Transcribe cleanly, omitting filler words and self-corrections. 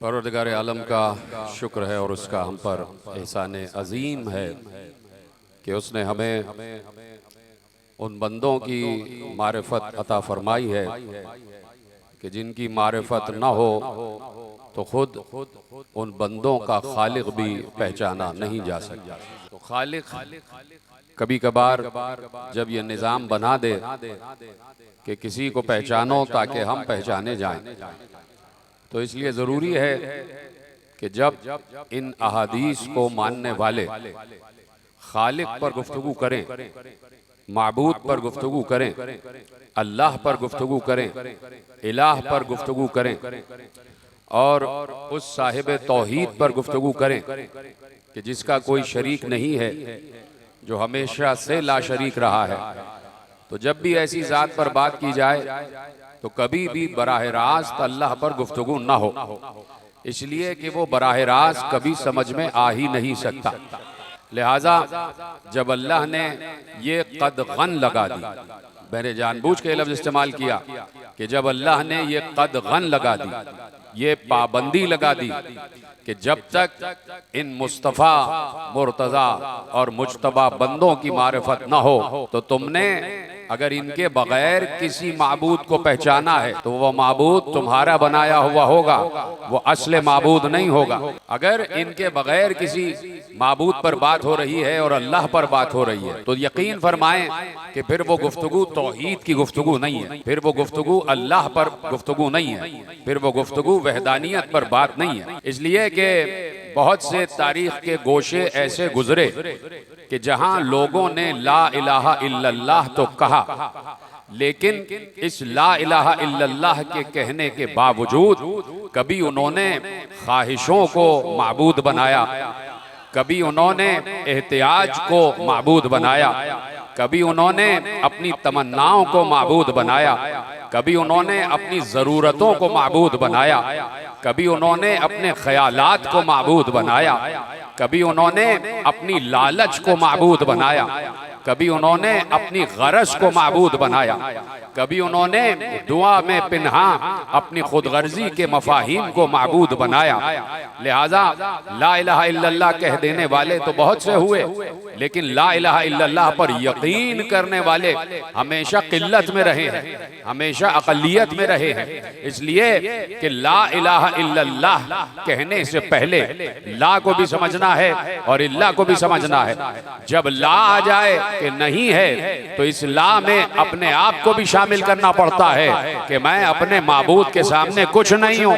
परवरदिगार आलम का शुक्र है और उसका हम पर एहसान अजीम है कि उसने हमें उन बंदों की मारिफत अता फरमाई है कि जिनकी मारिफत न हो तो खुद उन बंदों का खालिक भी पहचाना नहीं जा सकता। तो खालिक कभी कभार जब ये निज़ाम बना दे कि किसी को पहचानो ताकि हम पहचाने जाएं, तो इसलिए ज़रूरी है कि जब इन अहादीस को मानने वाले खालिक पर गुफ्तगू करें, माबूद पर गुफ्तगू करें, अल्लाह पर गुफ्तगू करें, इलाह पर गुफ्तगू करें और उस साहिब तौहीद पर गुफ्तगू करें कि जिसका कोई शरीक नहीं है, जो हमेशा से ला शरीक रहा है, तो जब भी ऐसी ज़ात पर बात की जाए तो कभी भी बराह रास्त अल्लाह पर गुफ्तगू ना हो, इसलिए कि वो बराह रास्त कभी समझ में आ ही नहीं सकता। लिहाजा जब अल्लाह ने ये कदगन लगा दी, मैंने जानबूझ के लफ्ज़ इस्तेमाल किया कि जब अल्लाह ने ये कदगन लगा दी, ये पाबंदी लगा दी कि जब तक इन मुस्तफ़ा, मुर्तज़ा और मुज्तबा बंदों की मारिफत न हो तो तुमने अगर इनके बगैर किसी माबूद को पहचाना है तो वह माबूद तुम्हारा बनाया हुआ होगा, वो असले माबूद नहीं होगा। अगर इनके बगैर किसी माबूद पर बात हो रही है और अल्लाह पर बात हो रही है तो यकीन फरमाएं कि फिर वो गुफ्तगू तौहीद की गुफ्तगू नहीं है, फिर वो गुफ्तगू अल्लाह पर गुफ्तगू नहीं है, फिर वो गुफ्तगू वहदानियत पर बात नहीं है। इसलिए कि बहुत से तारीख के गोशे ऐसे गुजरे कि जहां लोगों ने ला इलाहा इल्लल्लाह तो कहा, लेकिन इस ला इलाहा इल्लल्लाह के कहने के बावजूद कभी उन्होंने ख्वाहिशों को माबूद बनाया, कभी उन्होंने एहतियाज को माबूद बनाया, कभी उन्होंने अपनी तमन्नाओं को माबूद बनाया, कभी उन्होंने अपनी ज़रूरतों को माबूद बनाया, कभी उन्होंने अपने ख्यालात को माबूद बनाया, कभी उन्होंने अपनी लालच को माबूद बनाया, कभी उन्होंने अपनी गरज को माबूद बनाया, कभी उन्होंने दुआ में पिन्हा अपनी खुदगर्जी के मफाहिम को माबूद बनाया। लिहाजा ला इलाहा इल्लल्लाह कह देने वाले तो बहुत से हुए, लेकिन ला इलाहा इल्लल्लाह पर यकीन करने वाले हमेशा किल्लत में रहे हैं, हमेशा अक़लियत में रहे हैं। इसलिए कि ला इलाहा इल्लल्लाह कहने से पहले ला को भी समझना है और इल्लाह को भी समझना है। जब ला आ जाए कि नहीं है तो इस ला में अपने आप को भी शामिल करना पड़ता है कि मैं अपने माबूद के सामने कुछ नहीं हूँ।